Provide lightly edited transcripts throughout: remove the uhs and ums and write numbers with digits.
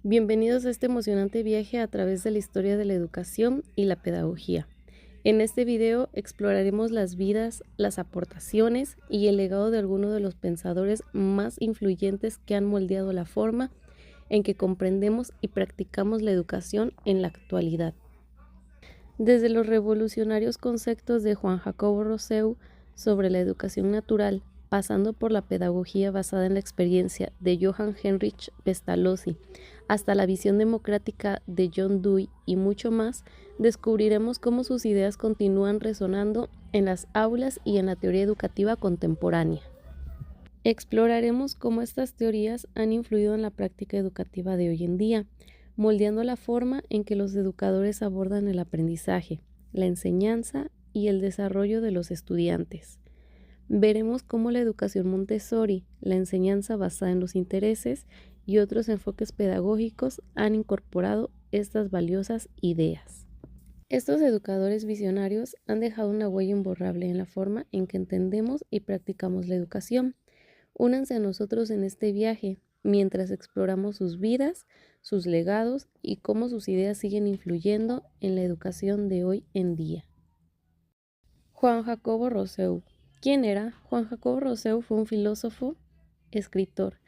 Bienvenidos a este emocionante viaje a través de la historia de la educación y la pedagogía. En este video exploraremos las vidas, las aportaciones y el legado de algunos de los pensadores más influyentes que han moldeado la forma en que comprendemos y practicamos la educación en la actualidad. Desde los revolucionarios conceptos de Juan Jacobo Rousseau sobre la educación natural, pasando por la pedagogía basada en la experiencia de Johann Heinrich Pestalozzi, hasta la visión democrática de John Dewey y mucho más, descubriremos cómo sus ideas continúan resonando en las aulas y en la teoría educativa contemporánea. Exploraremos cómo estas teorías han influido en la práctica educativa de hoy en día, moldeando la forma en que los educadores abordan el aprendizaje, la enseñanza y el desarrollo de los estudiantes. Veremos cómo la educación Montessori, la enseñanza basada en los intereses y otros enfoques pedagógicos han incorporado estas valiosas ideas. Estos educadores visionarios han dejado una huella imborrable en la forma en que entendemos y practicamos la educación. Únanse a nosotros en este viaje mientras exploramos sus vidas, sus legados y cómo sus ideas siguen influyendo en la educación de hoy en día. Juan Jacobo Rousseau. ¿Quién era? Juan Jacobo Rousseau fue un filósofo, escritor.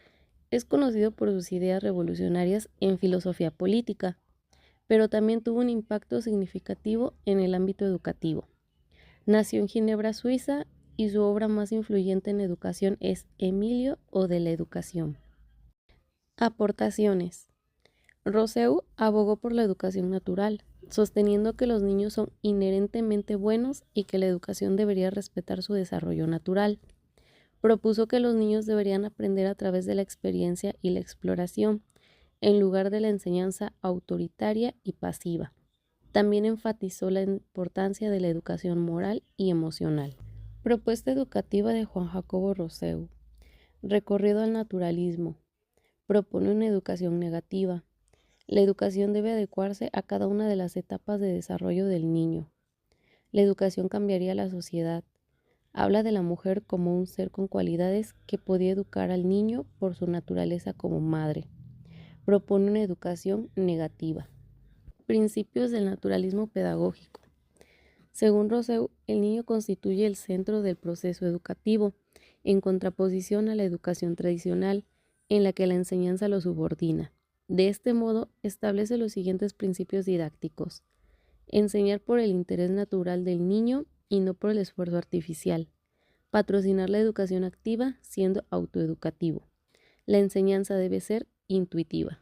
Es conocido por sus ideas revolucionarias en filosofía política, pero también tuvo un impacto significativo en el ámbito educativo. Nació en Ginebra, Suiza, y su obra más influyente en educación es Emilio o de la educación. Aportaciones. Rousseau abogó por la educación natural, sosteniendo que los niños son inherentemente buenos y que la educación debería respetar su desarrollo natural. Propuso que los niños deberían aprender a través de la experiencia y la exploración, en lugar de la enseñanza autoritaria y pasiva. También enfatizó la importancia de la educación moral y emocional. Propuesta educativa de Juan Jacobo Rousseau. Recorrido al naturalismo. Propone una educación negativa. La educación debe adecuarse a cada una de las etapas de desarrollo del niño. La educación cambiaría la sociedad. Habla de la mujer como un ser con cualidades que podía educar al niño por su naturaleza como madre. Propone una educación negativa. Principios del naturalismo pedagógico. Según Rousseau, el niño constituye el centro del proceso educativo, en contraposición a la educación tradicional, en la que la enseñanza lo subordina. De este modo, establece los siguientes principios didácticos. Enseñar por el interés natural del niño y no por el esfuerzo artificial. Patrocinar la educación activa siendo autoeducativo. La enseñanza debe ser intuitiva.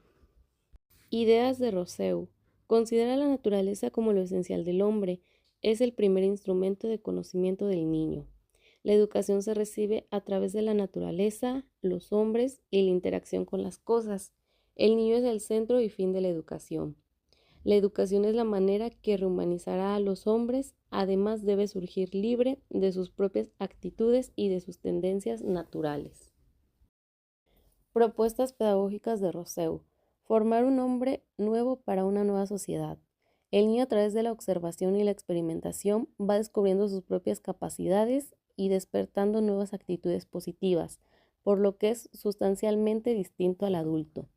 Ideas de Rousseau. Considera la naturaleza como lo esencial del hombre. Es el primer instrumento de conocimiento del niño. La educación se recibe a través de la naturaleza, los hombres y la interacción con las cosas. El niño es el centro y fin de la educación. La educación es la manera que rehumanizará a los hombres, además debe surgir libre de sus propias actitudes y de sus tendencias naturales. Propuestas pedagógicas de Rousseau. Formar un hombre nuevo para una nueva sociedad. El niño a través de la observación y la experimentación va descubriendo sus propias capacidades y despertando nuevas actitudes positivas, por lo que es sustancialmente distinto al adulto.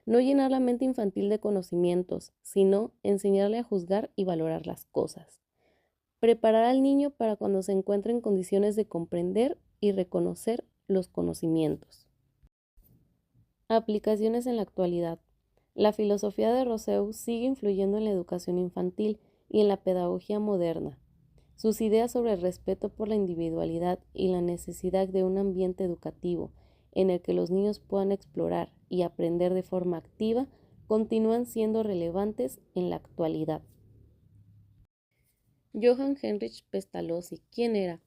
No llenar la mente infantil de conocimientos, sino enseñarle a juzgar y valorar las cosas. Preparar al niño para cuando se encuentre en condiciones de comprender y reconocer los conocimientos. Aplicaciones en la actualidad. La filosofía de Rousseau sigue influyendo en la educación infantil y en la pedagogía moderna. Sus ideas sobre el respeto por la individualidad y la necesidad de un ambiente educativo en el que los niños puedan explorar y aprender de forma activa continúan siendo relevantes en la actualidad. Johann Heinrich Pestalozzi. ¿Quién era?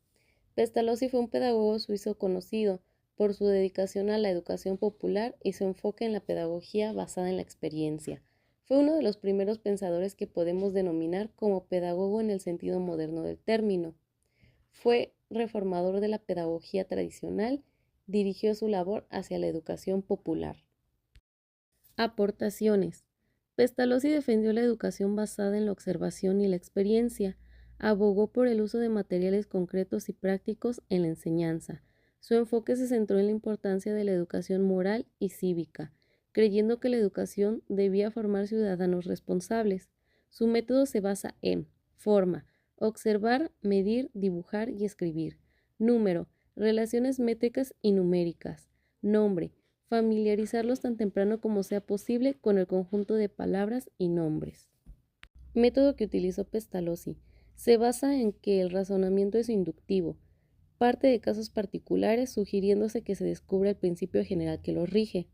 Pestalozzi fue un pedagogo suizo conocido por su dedicación a la educación popular y su enfoque en la pedagogía basada en la experiencia. Fue uno de los primeros pensadores que podemos denominar como pedagogo en el sentido moderno del término. Fue reformador de la pedagogía tradicional, dirigió su labor hacia la educación popular. Aportaciones. Pestalozzi defendió la educación basada en la observación y la experiencia. Abogó por el uso de materiales concretos y prácticos en la enseñanza. Su enfoque se centró en la importancia de la educación moral y cívica. creyendo que la educación debía formar ciudadanos responsables. Su método se basa en forma, observar, medir, dibujar y escribir; número, relaciones métricas y numéricas; nombre, familiarizarlos tan temprano como sea posible con el conjunto de palabras y nombres. Método que utilizó Pestalozzi. Se basa en que el razonamiento es inductivo, parte de casos particulares, sugiriéndose que se descubra el principio general que los rige.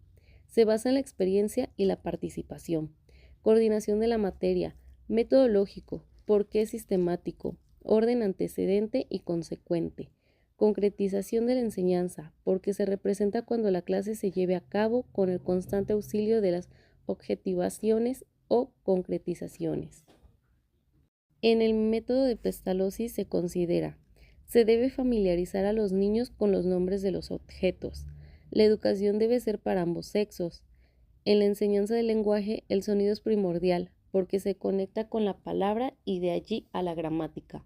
Se basa en la experiencia y la participación. Coordinación de la materia. Método lógico, porqué sistemático, orden antecedente y consecuente. Concretización de la enseñanza, porque se representa cuando la clase se lleve a cabo con el constante auxilio de las objetivaciones o concretizaciones. En el método de Pestalozzi se considera: se debe familiarizar a los niños con los nombres de los objetos. La educación debe ser para ambos sexos. En la enseñanza del lenguaje, el sonido es primordial, porque se conecta con la palabra y de allí a la gramática.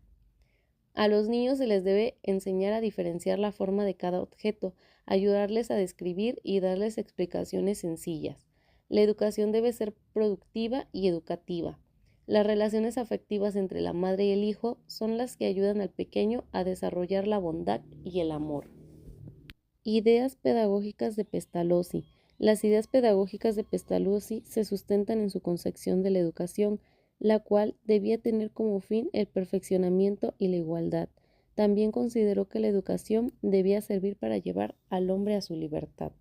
A los niños se les debe enseñar a diferenciar la forma de cada objeto, ayudarles a describir y darles explicaciones sencillas. La educación debe ser productiva y educativa. Las relaciones afectivas entre la madre y el hijo son las que ayudan al pequeño a desarrollar la bondad y el amor. Ideas pedagógicas de Pestalozzi. Las ideas pedagógicas de Pestalozzi se sustentan en su concepción de la educación, la cual debía tener como fin el perfeccionamiento y la igualdad. También consideró que la educación debía servir para llevar al hombre a su libertad.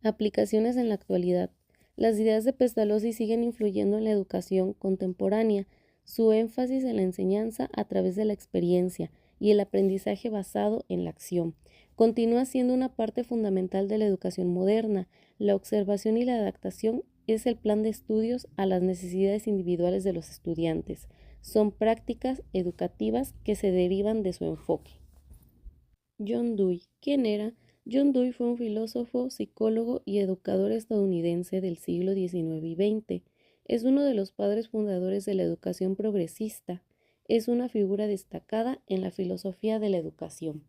Aplicaciones en la actualidad. Las ideas de Pestalozzi siguen influyendo en la educación contemporánea. Su énfasis en la enseñanza a través de la experiencia y el aprendizaje basado en la acción continúa siendo una parte fundamental de la educación moderna. La observación y la adaptación es el plan de estudios a las necesidades individuales de los estudiantes. Son prácticas educativas que se derivan de su enfoque. John Dewey. ¿Quién era? John Dewey fue un filósofo, psicólogo y educador estadounidense del siglo XIX y XX. Es uno de los padres fundadores de la educación progresista. Es una figura destacada en la filosofía de la educación.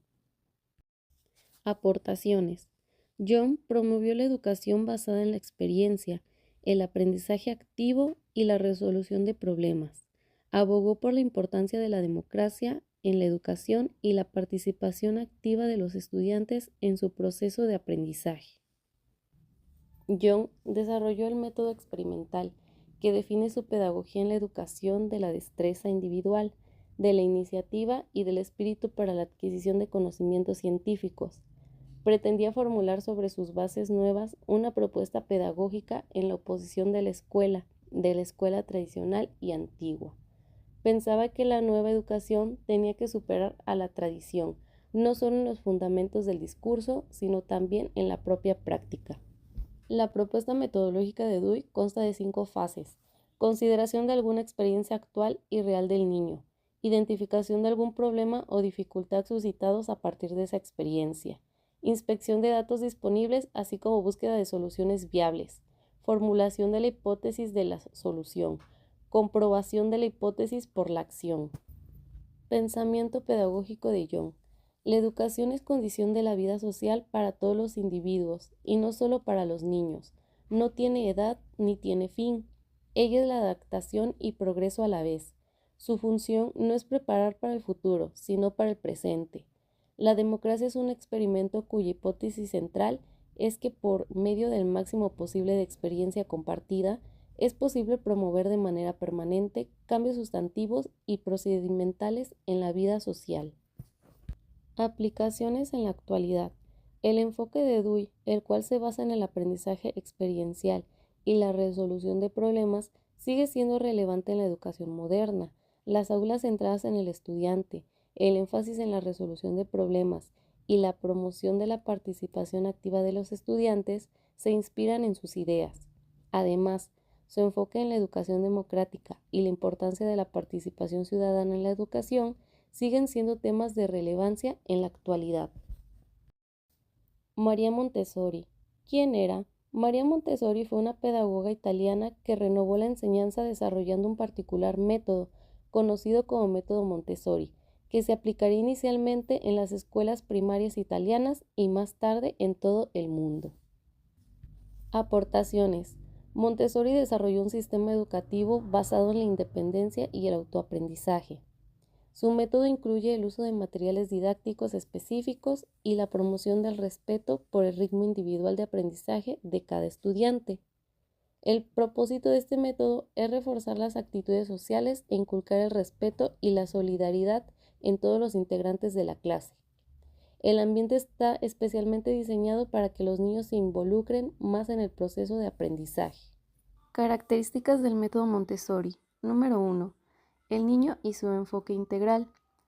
Aportaciones. John promovió la educación basada en la experiencia, el aprendizaje activo y la resolución de problemas. Abogó por la importancia de la democracia en la educación y la participación activa de los estudiantes en su proceso de aprendizaje. John desarrolló el método experimental, que define su pedagogía en la educación de la destreza individual, de la iniciativa y del espíritu para la adquisición de conocimientos científicos. Pretendía formular sobre sus bases nuevas una propuesta pedagógica en la oposición de la escuela tradicional y antigua. Pensaba que la nueva educación tenía que superar a la tradición, no solo en los fundamentos del discurso, sino también en la propia práctica. La propuesta metodológica de Dewey consta de 5 fases: consideración de alguna experiencia actual y real del niño, identificación de algún problema o dificultad suscitados a partir de esa experiencia, inspección de datos disponibles, así como búsqueda de soluciones viables, formulación de la hipótesis de la solución, comprobación de la hipótesis por la acción. Pensamiento pedagógico de John. La educación es condición de la vida social para todos los individuos y no solo para los niños. No tiene edad ni tiene fin. Ella es la adaptación y progreso a la vez. Su función no es preparar para el futuro, sino para el presente. La democracia es un experimento cuya hipótesis central es que por medio del máximo posible de experiencia compartida, es posible promover de manera permanente cambios sustantivos y procedimentales en la vida social. Aplicaciones en la actualidad. El enfoque de Dewey, el cual se basa en el aprendizaje experiencial y la resolución de problemas, sigue siendo relevante en la educación moderna. Las aulas centradas en el estudiante, el énfasis en la resolución de problemas y la promoción de la participación activa de los estudiantes se inspiran en sus ideas. Además, su enfoque en la educación democrática y la importancia de la participación ciudadana en la educación siguen siendo temas de relevancia en la actualidad. María Montessori. ¿Quién era? María Montessori fue una pedagoga italiana que renovó la enseñanza desarrollando un particular método, conocido como método Montessori, que se aplicaría inicialmente en las escuelas primarias italianas y más tarde en todo el mundo. Aportaciones. Montessori desarrolló un sistema educativo basado en la independencia y el autoaprendizaje. Su método incluye el uso de materiales didácticos específicos y la promoción del respeto por el ritmo individual de aprendizaje de cada estudiante. El propósito de este método es reforzar las actitudes sociales e inculcar el respeto y la solidaridad en todos los integrantes de la clase. El ambiente está especialmente diseñado para que los niños se involucren más en el proceso de aprendizaje. Características del método Montessori. Número 1. El niño y su enfoque integral.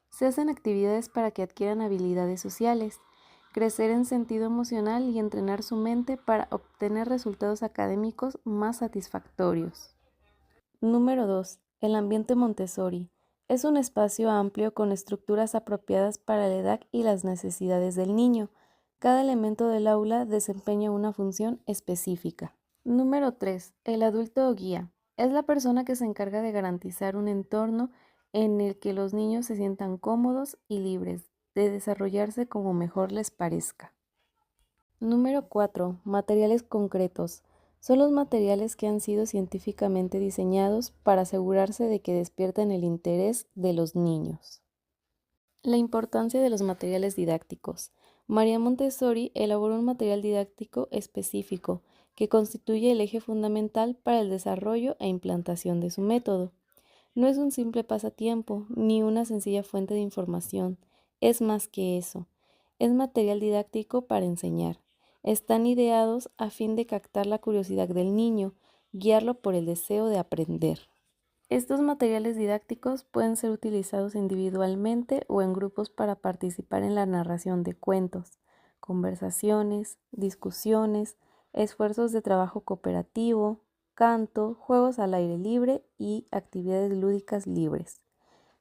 Se hacen actividades para que adquieran habilidades sociales, crecer en sentido emocional y entrenar su mente para obtener resultados académicos más satisfactorios. Número 2. El ambiente Montessori. Es un espacio amplio con estructuras apropiadas para la edad y las necesidades del niño. Cada elemento del aula desempeña una función específica. Número 3. El adulto o guía. Es la persona que se encarga de garantizar un entorno en el que los niños se sientan cómodos y libres de desarrollarse como mejor les parezca. Número 4. Materiales concretos. Son los materiales que han sido científicamente diseñados para asegurarse de que despierten el interés de los niños. La importancia de los materiales didácticos. María Montessori elaboró un material didáctico específico que constituye el eje fundamental para el desarrollo e implantación de su método. No es un simple pasatiempo ni una sencilla fuente de información, es más que eso. Es material didáctico para enseñar. Están ideados a fin de captar la curiosidad del niño, guiarlo por el deseo de aprender. Estos materiales didácticos pueden ser utilizados individualmente o en grupos para participar en la narración de cuentos, conversaciones, discusiones, esfuerzos de trabajo cooperativo, canto, juegos al aire libre y actividades lúdicas libres.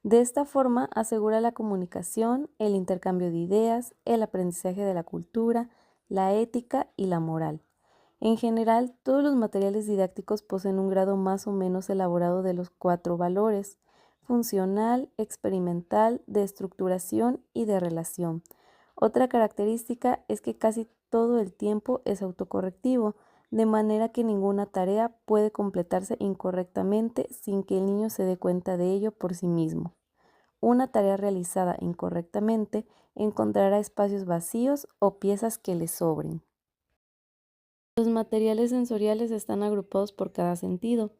De esta forma asegura la comunicación, el intercambio de ideas, el aprendizaje de la cultura, la ética y la moral. En general, todos los materiales didácticos poseen un grado más o menos elaborado de los 4 valores: funcional, experimental, de estructuración y de relación. Otra característica es que casi todo el tiempo es autocorrectivo, de manera que ninguna tarea puede completarse incorrectamente sin que el niño se dé cuenta de ello por sí mismo. Una tarea realizada incorrectamente encontrará espacios vacíos o piezas que le sobren. Los materiales sensoriales están agrupados por cada sentido.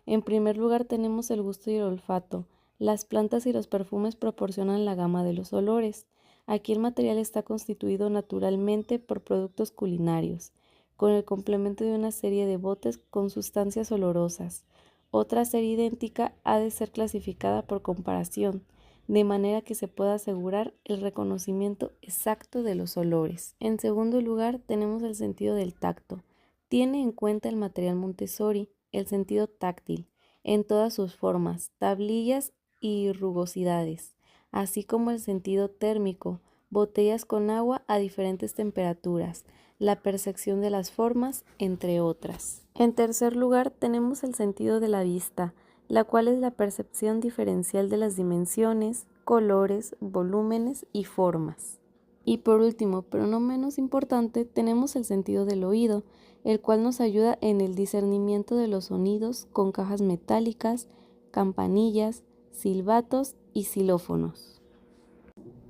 En primer lugar tenemos el gusto y el olfato. Las plantas y los perfumes proporcionan la gama de los olores. Aquí el material está constituido naturalmente por productos culinarios, con el complemento de una serie de botes con sustancias olorosas. Otra serie idéntica ha de ser clasificada por comparación, de manera que se pueda asegurar el reconocimiento exacto de los olores. En segundo lugar, tenemos el sentido del tacto. Tiene en cuenta el material Montessori el sentido táctil, en todas sus formas, tablillas y rugosidades, así como el sentido térmico, botellas con agua a diferentes temperaturas, la percepción de las formas, entre otras. En tercer lugar, tenemos el sentido de la vista, la cual es la percepción diferencial de las dimensiones, colores, volúmenes y formas. Y por último, pero no menos importante, tenemos el sentido del oído, el cual nos ayuda en el discernimiento de los sonidos con cajas metálicas, campanillas, silbatos y xilófonos.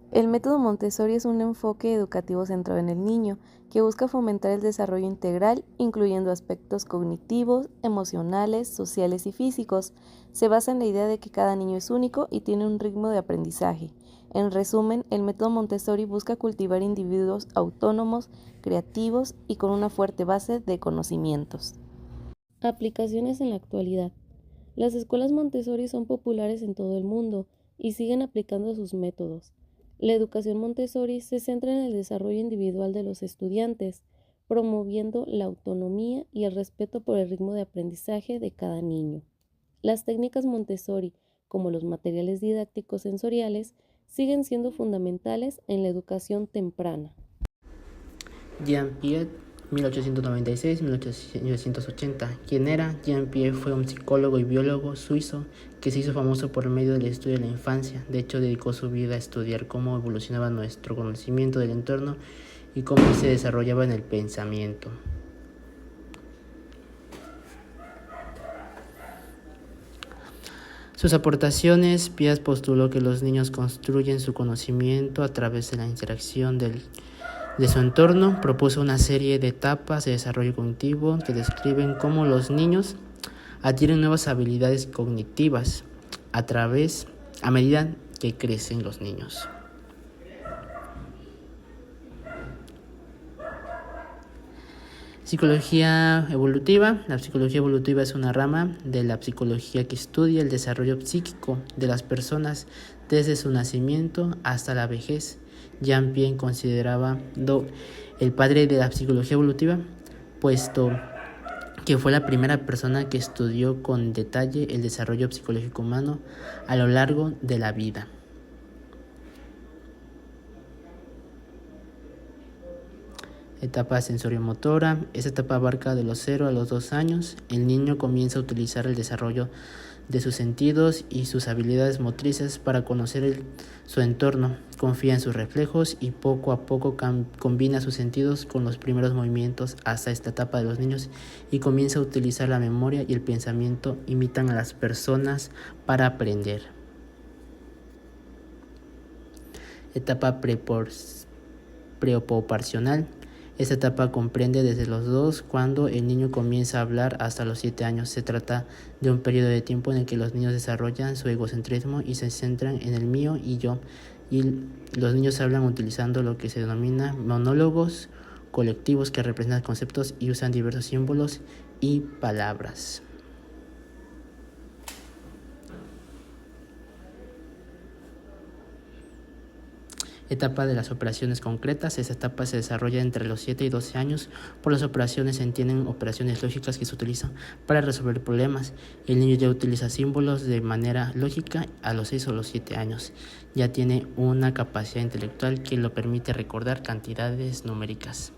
El método Montessori es un enfoque educativo centrado en el niño, que busca fomentar el desarrollo integral, incluyendo aspectos cognitivos, emocionales, sociales y físicos. Se basa en la idea de que cada niño es único y tiene un ritmo de aprendizaje. En resumen, el método Montessori busca cultivar individuos autónomos, creativos y con una fuerte base de conocimientos. Aplicaciones en la actualidad. Las escuelas Montessori son populares en todo el mundo y siguen aplicando sus métodos. La educación Montessori se centra en el desarrollo individual de los estudiantes, promoviendo la autonomía y el respeto por el ritmo de aprendizaje de cada niño. Las técnicas Montessori, como los materiales didácticos sensoriales, siguen siendo fundamentales en la educación temprana. Jean Piaget, 1896-1980. ¿Quién era? Jean Piaget fue un psicólogo y biólogo suizo que se hizo famoso por medio del estudio de la infancia. De hecho, dedicó su vida a estudiar cómo evolucionaba nuestro conocimiento del entorno y cómo se desarrollaba en el pensamiento. Sus aportaciones, Piaget postuló que los niños construyen su conocimiento a través de la interacción de su entorno. Propuso una serie de etapas de desarrollo cognitivo que describen cómo los niños adquieren nuevas habilidades cognitivas a medida que crecen los niños. Psicología evolutiva. La psicología evolutiva es una rama de la psicología que estudia el desarrollo psíquico de las personas desde su nacimiento hasta la vejez. Jean Piaget considerado el padre de la psicología evolutiva, puesto que fue la primera persona que estudió con detalle el desarrollo psicológico humano a lo largo de la vida. Etapa sensoriomotora. Esta etapa abarca de los 0 a los 2 años. El niño comienza a utilizar el desarrollo de sus sentidos y sus habilidades motrices para conocer su entorno. Confía en sus reflejos y poco a poco combina sus sentidos con los primeros movimientos. Hasta esta etapa de los niños y comienza a utilizar la memoria y el pensamiento. Imitan a las personas para aprender. Etapa preocupacional. Esta etapa comprende desde los 2, cuando el niño comienza a hablar, hasta los 7 años. Se trata de un periodo de tiempo en el que los niños desarrollan su egocentrismo y se centran en el mío y yo. Y los niños hablan utilizando lo que se denomina monólogos colectivos, que representan conceptos y usan diversos símbolos y palabras. Etapa de las operaciones concretas. Esta etapa se desarrolla entre los 7 y 12 años. Por las operaciones se entienden operaciones lógicas que se utilizan para resolver problemas. El niño ya utiliza símbolos de manera lógica a los 6 o los 7 años. Ya tiene una capacidad intelectual que lo permite recordar cantidades numéricas.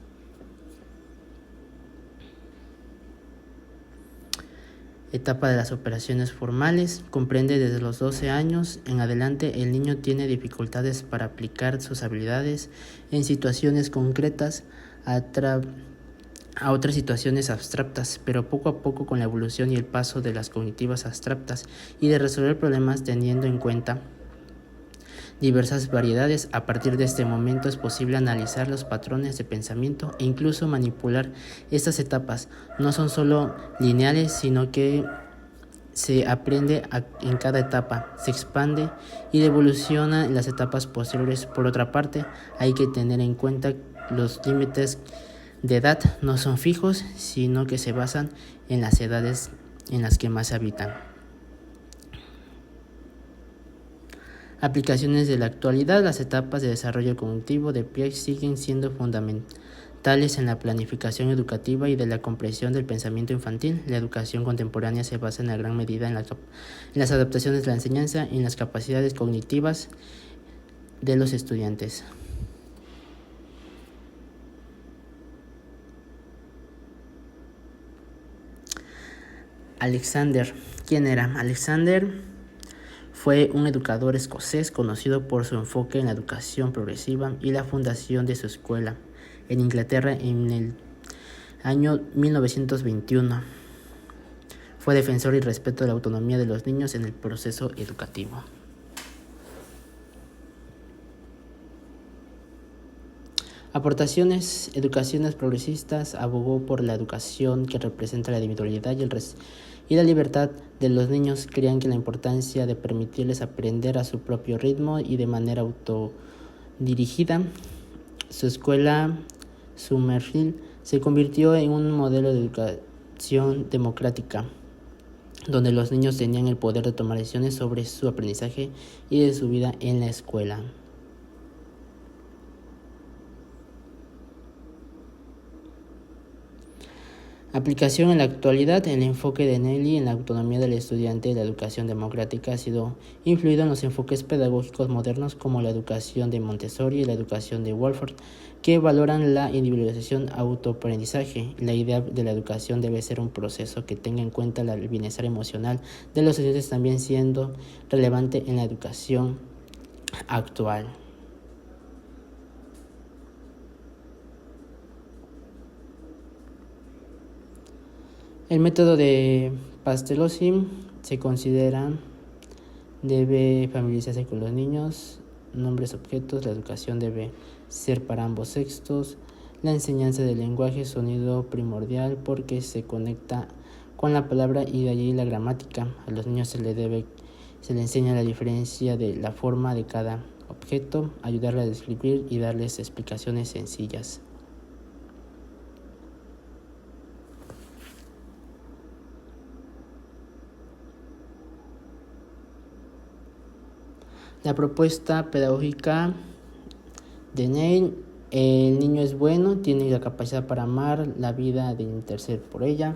Etapa de las operaciones formales. Comprende desde los 12 años en adelante. El niño tiene dificultades para aplicar sus habilidades en situaciones concretas a otras situaciones abstractas, pero poco a poco, con la evolución y el paso de las cognitivas abstractas y de resolver problemas teniendo en cuenta diversas variedades, a partir de este momento es posible analizar los patrones de pensamiento e incluso manipular. Estas etapas no son solo lineales, sino que se aprende en cada etapa, se expande y evoluciona en las etapas posteriores. Por otra parte, hay que tener en cuenta los límites de edad no son fijos, sino que se basan en las edades en las que más se habitan. Aplicaciones de la actualidad. Las etapas de desarrollo cognitivo de Piaget siguen siendo fundamentales en la planificación educativa y de la comprensión del pensamiento infantil. La educación contemporánea se basa en gran medida en las adaptaciones de la enseñanza y en las capacidades cognitivas de los estudiantes. Alexander. ¿Quién era? Alexander fue un educador escocés conocido por su enfoque en la educación progresiva y la fundación de su escuela en Inglaterra en el año 1921. Fue defensor y respeto de la autonomía de los niños en el proceso educativo. Aportaciones. Educaciones progresistas. Abogó por la educación que representa la individualidad y la libertad de los niños. Creían que la importancia de permitirles aprender a su propio ritmo y de manera autodirigida. Su escuela, Summerhill, se convirtió en un modelo de educación democrática, donde los niños tenían el poder de tomar decisiones sobre su aprendizaje y de su vida en la escuela. Aplicación en la actualidad. El enfoque de Nelly en la autonomía del estudiante y la educación democrática ha sido influido en los enfoques pedagógicos modernos como la educación de Montessori y la educación de Waldorf, que valoran la individualización autoaprendizaje. La idea de la educación debe ser un proceso que tenga en cuenta el bienestar emocional de los estudiantes, también siendo relevante en la educación actual. El método de Pestalozzi se considera Debe familiarizarse con los niños, nombres, objetos, la educación debe ser para ambos sexos, la enseñanza del lenguaje, sonido primordial porque se conecta con la palabra y de allí la gramática. A los niños se le enseña la diferencia de la forma de cada objeto, ayudarles a describir y darles explicaciones sencillas. La propuesta pedagógica de Neil: el niño es bueno, tiene la capacidad para amar la vida, de interceder por ella.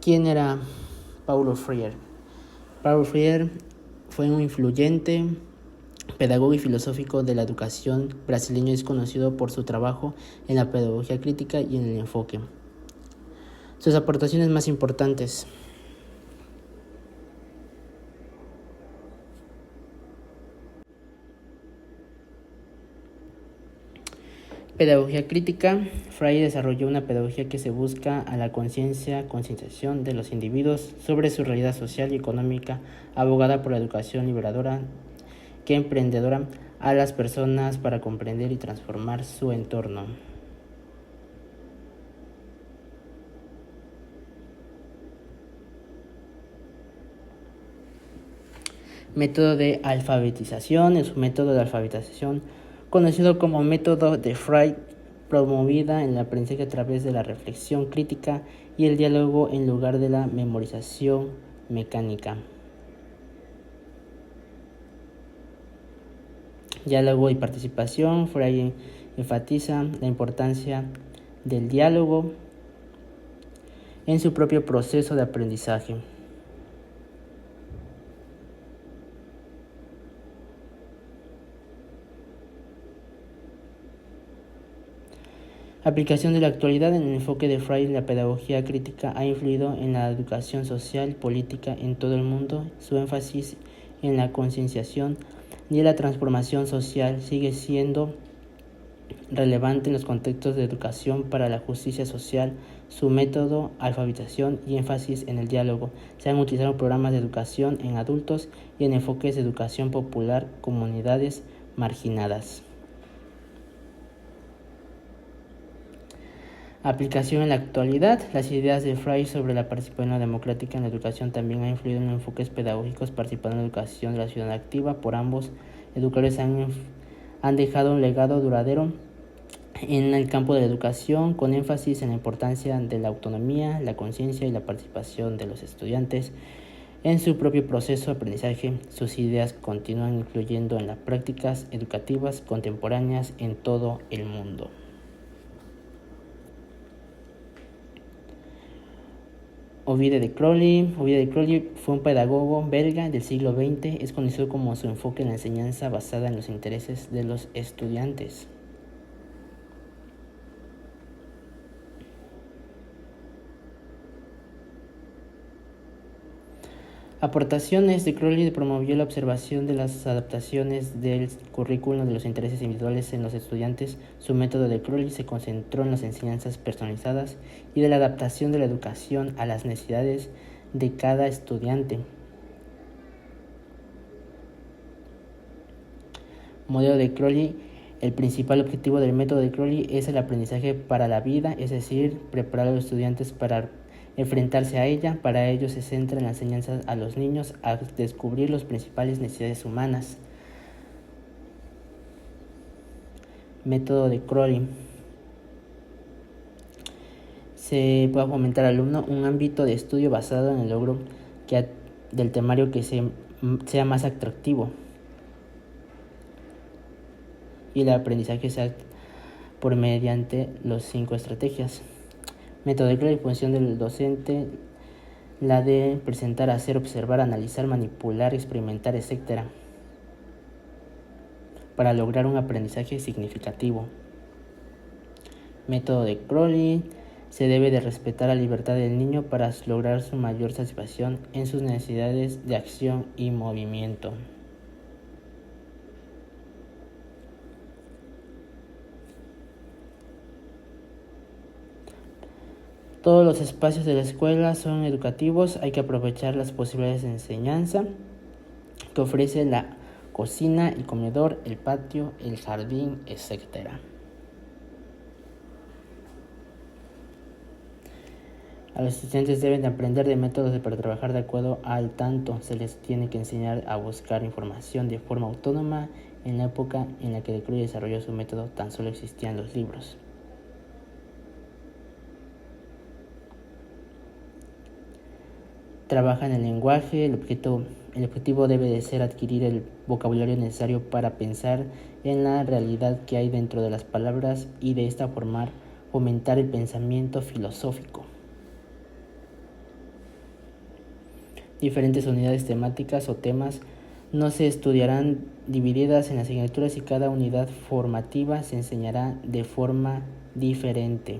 ¿Quién era Paulo Freire? Paulo Freire fue un influyente pedagogo y filósofo de la educación brasileño. Es conocido por su trabajo en la pedagogía crítica y en el enfoque. Sus aportaciones más importantes: pedagogía crítica. Freire desarrolló una pedagogía que se busca a la concienciación de los individuos sobre su realidad social y económica, abogada por la educación liberadora que emprendedora a las personas para comprender y transformar su entorno. Método de alfabetización. En su método de alfabetización, conocido como método de Freire, promovida en el aprendizaje a través de la reflexión crítica y el diálogo en lugar de la memorización mecánica. Diálogo y participación. Freire enfatiza la importancia del diálogo en su propio proceso de aprendizaje. Aplicación de la actualidad. En el enfoque de Freire, la pedagogía crítica ha influido en la educación social y política en todo el mundo. Su énfasis en la concienciación y en la transformación social sigue siendo relevante en los contextos de educación para la justicia social. Su método, alfabetización y énfasis en el diálogo. Se han utilizado programas de educación en adultos y en enfoques de educación popular, comunidades marginadas. Aplicación en la actualidad. Las ideas de Freire sobre la participación democrática en la educación también han influido en enfoques pedagógicos. Participando en la educación de la ciudadanía activa por ambos educadores han dejado un legado duradero en el campo de la educación, con énfasis en la importancia de la autonomía, la conciencia y la participación de los estudiantes en su propio proceso de aprendizaje. Sus ideas continúan influyendo en las prácticas educativas contemporáneas en todo el mundo. Ovide de Crowley. Ovide de Crowley fue un pedagogo belga del siglo XX. Es conocido como su enfoque en la enseñanza basada en los intereses de los estudiantes. Aportaciones de Crowley: promovió la observación de las adaptaciones del currículo de los intereses individuales en los estudiantes. Su método de Crowley se concentró en las enseñanzas personalizadas y de la adaptación de la educación a las necesidades de cada estudiante. Modelo de Crowley. El principal objetivo del método de Crowley es el aprendizaje para la vida, es decir, preparar a los estudiantes para enfrentarse a ella. Para ello se centra en la enseñanza a los niños a descubrir las principales necesidades humanas. Método de Crowley. Se puede fomentar al alumno un ámbito de estudio basado en el logro del temario que sea más atractivo y el aprendizaje sea por mediante las 5 estrategias. Método de Crowley. Función del docente: la de presentar, hacer, observar, analizar, manipular, experimentar, etc., para lograr un aprendizaje significativo. Método de Crowley. Se debe de respetar la libertad del niño para lograr su mayor satisfacción en sus necesidades de acción y movimiento. Todos los espacios de la escuela son educativos, hay que aprovechar las posibilidades de enseñanza que ofrece la cocina, el comedor, el patio, el jardín, etc. A los estudiantes deben de aprender de métodos para trabajar de acuerdo al tanto. Se les tiene que enseñar a buscar información de forma autónoma. En la época en la que Crowley desarrolló su método, tan solo existían los libros. Trabaja en el lenguaje. El objetivo debe de ser adquirir el vocabulario necesario para pensar en la realidad que hay dentro de las palabras y de esta forma fomentar el pensamiento filosófico. Diferentes unidades temáticas o temas no se estudiarán divididas en asignaturas y cada unidad formativa se enseñará de forma diferente.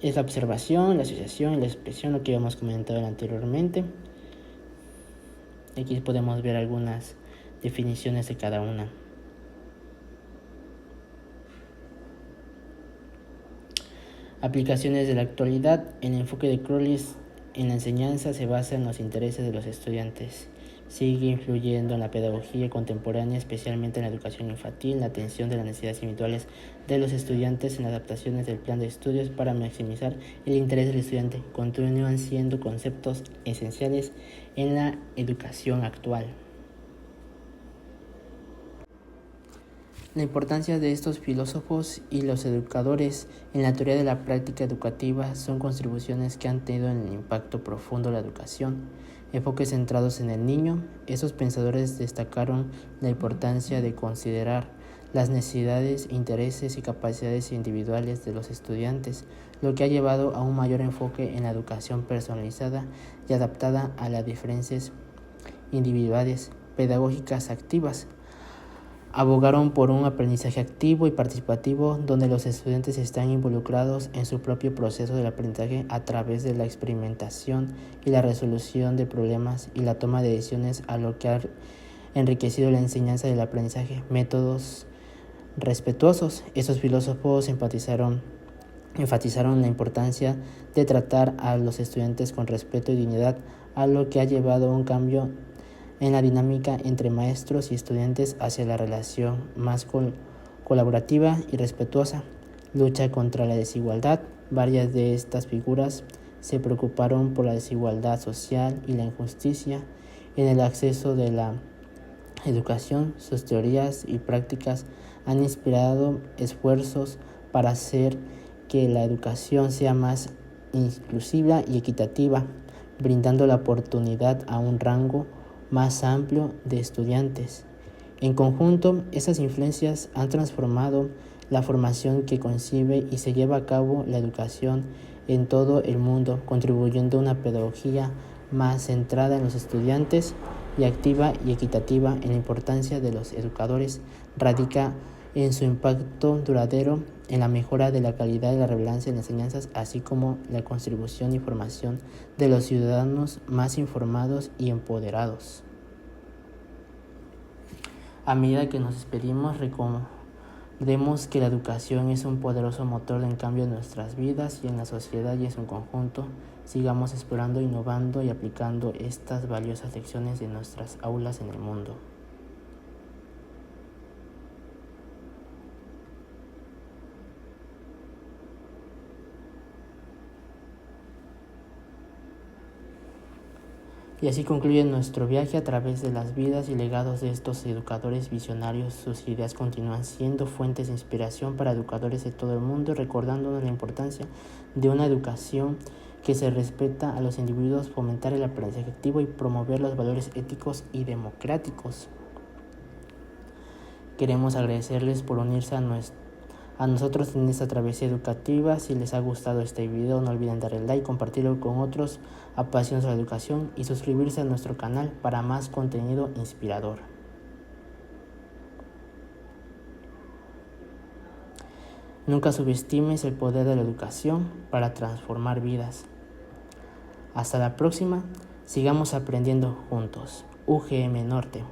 Es la observación, la asociación y la expresión, lo que habíamos comentado anteriormente. Aquí podemos ver algunas definiciones de cada una. Aplicaciones de la actualidad. El enfoque de Crowley en la enseñanza se basa en los intereses de los estudiantes. Sigue influyendo en la pedagogía contemporánea, especialmente en la educación infantil, la atención de las necesidades individuales de los estudiantes en adaptaciones del plan de estudios para maximizar el interés del estudiante. Continúan siendo conceptos esenciales en la educación actual. La importancia de estos filósofos y los educadores en la teoría de la práctica educativa son contribuciones que han tenido un impacto profundo en la educación. Enfoques centrados en el niño. Esos pensadores destacaron la importancia de considerar las necesidades, intereses y capacidades individuales de los estudiantes, lo que ha llevado a un mayor enfoque en la educación personalizada y adaptada a las diferencias individuales, pedagógicas activas. Abogaron por un aprendizaje activo y participativo donde los estudiantes están involucrados en su propio proceso del aprendizaje a través de la experimentación y la resolución de problemas y la toma de decisiones, a lo que ha enriquecido la enseñanza del aprendizaje. Métodos respetuosos. Estos filósofos enfatizaron la importancia de tratar a los estudiantes con respeto y dignidad, a lo que ha llevado a un cambio en la dinámica entre maestros y estudiantes hacia la relación más colaborativa y respetuosa. Lucha contra la desigualdad. Varias de estas figuras se preocuparon por la desigualdad social y la injusticia en el acceso de la educación. Sus teorías y prácticas han inspirado esfuerzos para hacer que la educación sea más inclusiva y equitativa, brindando la oportunidad a un rango más amplio de estudiantes. En conjunto, esas influencias han transformado la formación que concibe y se lleva a cabo la educación en todo el mundo, contribuyendo a una pedagogía más centrada en los estudiantes y activa y equitativa. En la importancia de los educadores radica en su impacto duradero en la mejora de la calidad y la relevancia de las enseñanzas, así como la contribución y formación de los ciudadanos más informados y empoderados. A medida que nos despedimos, recordemos que la educación es un poderoso motor de cambio en nuestras vidas y en la sociedad y en su conjunto. Sigamos explorando, innovando y aplicando estas valiosas lecciones en nuestras aulas en el mundo. Y así concluye nuestro viaje a través de las vidas y legados de estos educadores visionarios. Sus ideas continúan siendo fuentes de inspiración para educadores de todo el mundo, recordándonos la importancia de una educación que se respeta a los individuos, fomentar el aprendizaje activo y promover los valores éticos y democráticos. Queremos agradecerles por unirse a nosotros en esta travesía educativa. Si les ha gustado este video, no olviden darle like, compartirlo con otros apasionados de la educación y suscribirse a nuestro canal para más contenido inspirador. Nunca subestimes el poder de la educación para transformar vidas. Hasta la próxima, sigamos aprendiendo juntos. UGM Norte.